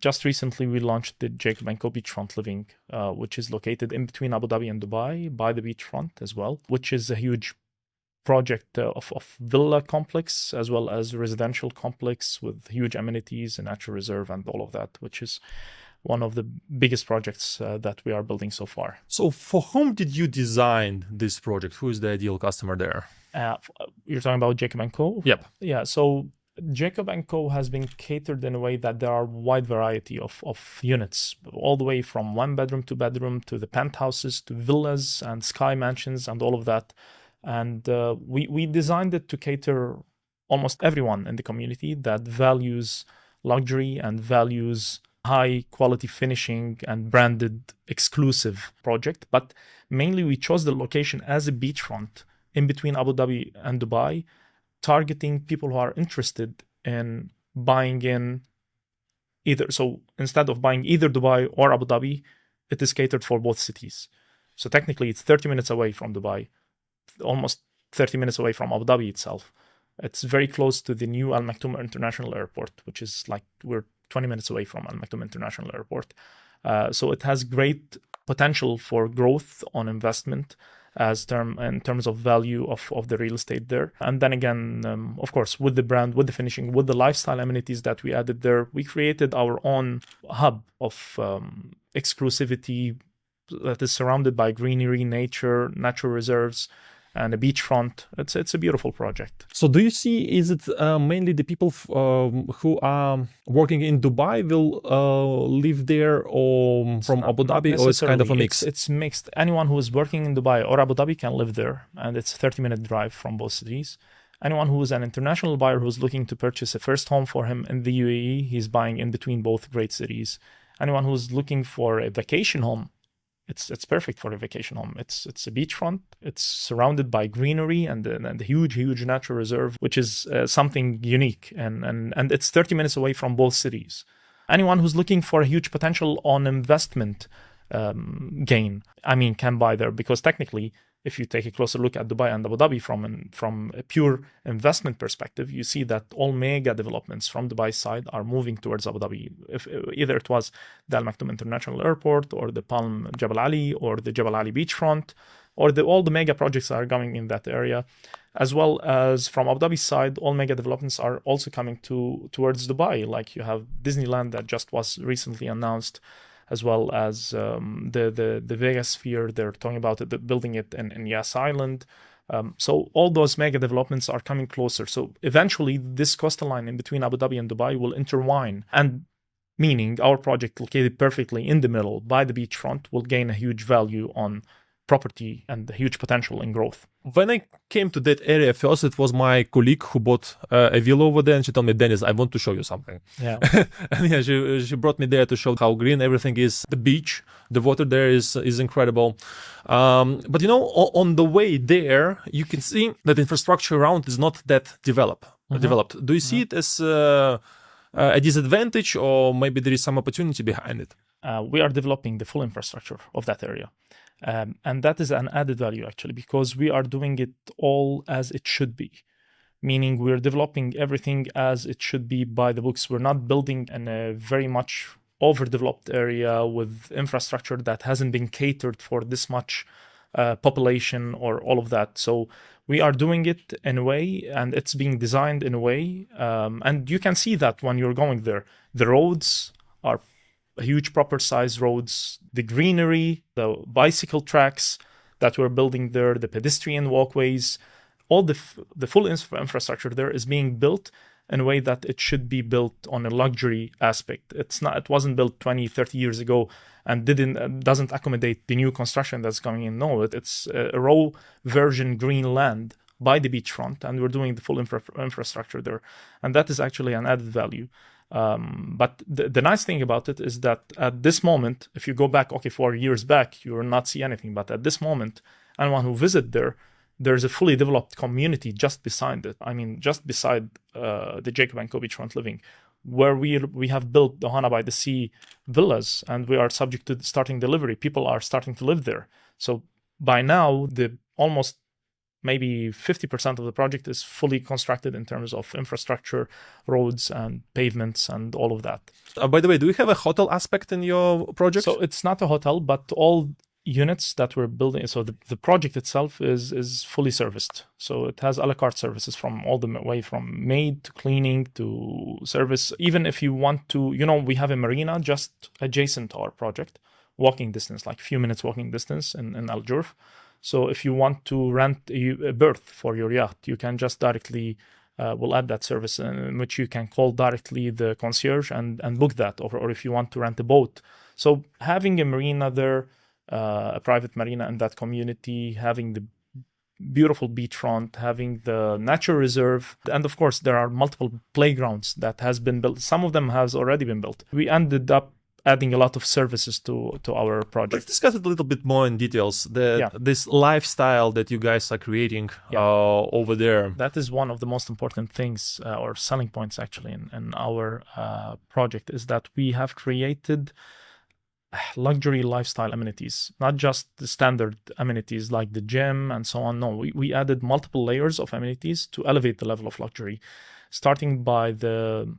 just recently we launched the JACOB&CO Beachfront Living, which is located in between Abu Dhabi and Dubai by the beachfront as well, which is a huge project of villa complex as well as residential complex with huge amenities and natural reserve and all of that, which is one of the biggest projects that we are building so far. So for whom did you design this project? Who is the ideal customer there? You're talking about JACOB&CO? Yep. Yeah, so JACOB&CO has been catered in a way that there are a wide variety of units, all the way from 1 bedroom, 2 bedroom to the penthouses to villas and sky mansions and all of that. And we designed it to cater almost everyone in the community that values luxury and values high quality finishing and branded exclusive project. But mainly we chose the location as a beachfront in between Abu Dhabi and Dubai, targeting people who are interested in buying in either. So instead of buying either Dubai or Abu Dhabi, it is catered for both cities. So technically it's 30 minutes away from Dubai, almost 30 minutes away from Abu Dhabi itself. It's very close to the new Al Maktoum International Airport, which is like we're 20 minutes away from Al Maktoum International Airport. So it has great potential for growth on investment in terms of value of the real estate there. And then again, of course, with the brand, with the finishing, with the lifestyle amenities that we added there, we created our own hub of exclusivity that is surrounded by greenery, nature, natural reserves, and a beachfront. It's a beautiful project. So do you see, is it mainly the people who are working in Dubai will live there, or from Abu Dhabi, or it's kind of a mix? It's mixed. Anyone who is working in Dubai or Abu Dhabi can live there, and it's a 30-minute drive from both cities. Anyone who is an international buyer who's looking to purchase a first home for him in the UAE, he's buying in between both great cities. Anyone who's looking for a vacation home, it's perfect for a vacation home. It's a beachfront. It's surrounded by greenery and a huge natural reserve, which is something unique. And it's 30 minutes away from both cities. Anyone who's looking for a huge potential on investment gain, can buy there, because technically, if you take a closer look at Dubai and Abu Dhabi from a pure investment perspective, you see that all mega developments from Dubai's side are moving towards Abu Dhabi. If either it was the Al Maktoum International Airport or the Palm Jebel Ali or the Jebel Ali beachfront, or all the mega projects are coming in that area, as well as from Abu Dhabi's side, all mega developments are also coming towards Dubai. Like you have Disneyland that just was recently announced, as well as the Vegas Sphere. They're talking about building it in Yas Island. So all those mega developments are coming closer. So eventually this coastal line in between Abu Dhabi and Dubai will intertwine, and meaning our project located perfectly in the middle by the beachfront will gain a huge value on property and a huge potential in growth. When I came to that area first, it was my colleague who bought a villa over there, and she told me, Dennis, I want to show you something. Yeah. And yeah, she brought me there to show how green everything is. The beach, the water there is incredible. But on the way there, you can see that infrastructure around is not that developed. Do you see it as a disadvantage, or maybe there is some opportunity behind it? We are developing the full infrastructure of that area. And that is an added value, actually, because we are doing it all as it should be, meaning we're developing everything as it should be by the books. We're not building in a very much overdeveloped area with infrastructure that hasn't been catered for this much population or all of that. So we are doing it in a way, and it's being designed in a way. And you can see that when you're going there. The roads are huge proper size roads, the greenery, the bicycle tracks that we're building there, the pedestrian walkways, all the full infrastructure there is being built in a way that it should be built on a luxury aspect. It wasn't built 20, 30 years ago and doesn't accommodate the new construction that's coming in. No, it's a raw version green land by the beachfront, and we're doing the full infrastructure there. And that is actually an added value. But the nice thing about it is that at this moment, if you go back, 4 years back, you will not see anything. But at this moment, anyone who visit there's a fully developed community just beside it. Just beside the JACOB&CO Beachfront Living, where we have built the Ohana by the Sea villas, and we are subject to starting delivery. People are starting to live there. So by now, the almost maybe 50% of the project is fully constructed in terms of infrastructure, roads and pavements and all of that. By the way, do you have a hotel aspect in your project? So it's not a hotel, but all units that we're building, so the project itself is fully serviced. So it has a la carte services from all the way from maid to cleaning to service. Even if you want to, we have a marina just adjacent to our project, walking distance, like a few minutes walking distance in Al Jurf. So if you want to rent a berth for your yacht, you can just directly, we'll add that service in which you can call directly the concierge and book that, or if you want to rent a boat. So having a marina there, a private marina in that community, having the beautiful beachfront, having the nature reserve, and of course there are multiple playgrounds that has been built. Some of them has already been built. We ended up adding a lot of services to our project. Let's discuss it a little bit more in details. This lifestyle that you guys are creating over there. That is one of the most important things or selling points actually in our project, is that we have created luxury lifestyle amenities, not just the standard amenities like the gym and so on. No, we added multiple layers of amenities to elevate the level of luxury, starting by the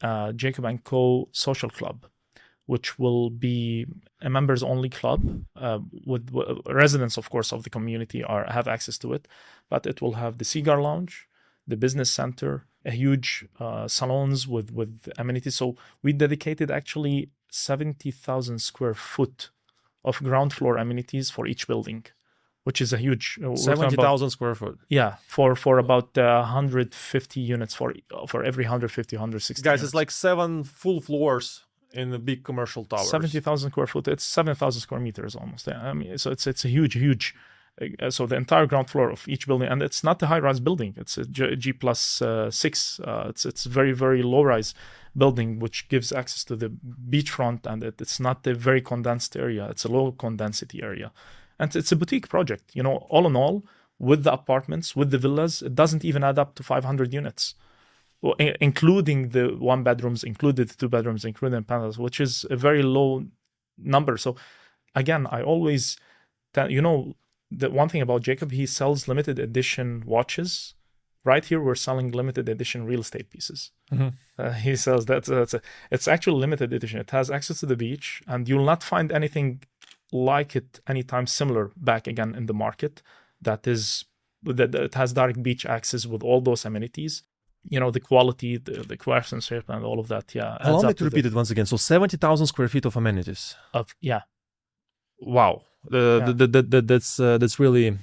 JACOB&CO social club, which will be a members only club with residents, of course, of the community have access to it, but it will have the cigar lounge, the business center, a huge salons with amenities. So we dedicated actually 70,000 square foot of ground floor amenities for each building, which is a huge 70,000 square foot. Yeah, for about 150 units for every 150, 160 guys, units. It's like 7 full floors in the big commercial towers. 70,000 square foot. It's 7,000 square meters almost. I mean, so it's a huge. So the entire ground floor of each building, and it's not a high-rise building. It's a G+6. It's very, very low-rise building, which gives access to the beachfront, and it's not a very condensed area. It's a low condensity area, and it's a boutique project. All in all, with the apartments, with the villas, it doesn't even add up to 500 units, including the 1 bedrooms, included the 2 bedrooms, including panels, which is a very low number. So again, I always tell the one thing about Jacob, he sells limited edition watches. Right here, we're selling limited edition real estate pieces. Mm-hmm. He sells it's actually limited edition. It has access to the beach, and you'll not find anything like it anytime similar back again in the market. That it has direct beach access with all those amenities. The quality, the craftsmanship, and all of that. Yeah. Allow me to repeat it once again. So 70,000 square feet of amenities. Wow. That's really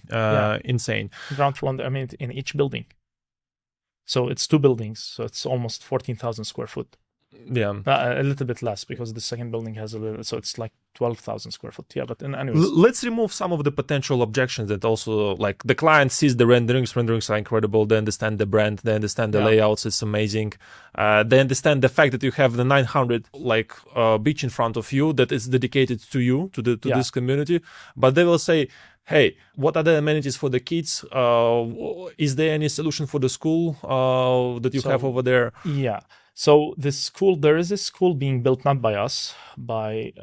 insane. Ground floor, in each building. So it's 2 buildings, so it's almost 14,000 square foot. Yeah, a little bit less because the second building has a little, so it's like 12,000 square foot. Yeah, but anyways, let's remove some of the potential objections that also, like, the client sees the renderings are incredible. They understand the brand, they understand the layouts. It's amazing. They understand the fact that you have the 900 beach in front of you that is dedicated to you, to this community. But they will say, hey, what are the amenities for the kids? Is there any solution for the school that you have over there? Yeah. So there is a school being built not by us, by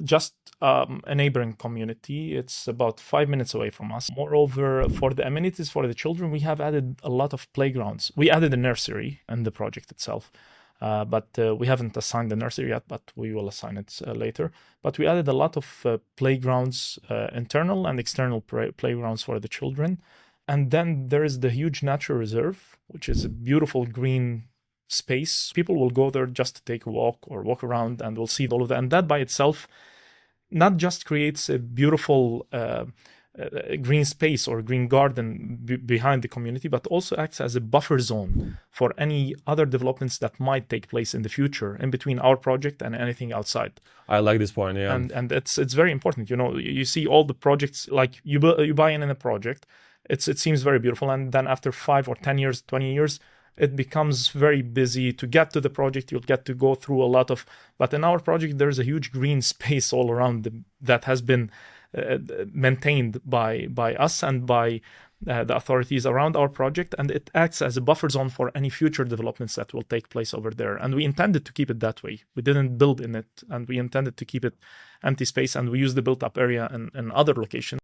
just a neighboring community. It's about 5 minutes away from us. Moreover, for the amenities for the children, we have added a lot of playgrounds. We added a nursery in the project itself, but we haven't assigned the nursery yet, but we will assign it later. But we added a lot of playgrounds, internal and external playgrounds for the children. And then there is the huge nature reserve, which is a beautiful green space. People will go there just to take a walk or walk around, and we'll see all of that. And that by itself not just creates a beautiful green space or green garden behind the community, but also acts as a buffer zone for any other developments that might take place in the future in between our project and anything outside. I like this point, yeah. And it's very important. You see all the projects, like you buy in a project, it seems very beautiful, and then after 5 or 10 years, 20 years, it becomes very busy. To get to the project, you'll get to go through a lot of, but in our project, there's a huge green space all around that has been maintained by us and by the authorities around our project, and it acts as a buffer zone for any future developments that will take place over there. And we intended to keep it that way. We didn't build in it, and we intended to keep it empty space, and we use the built-up area in other locations.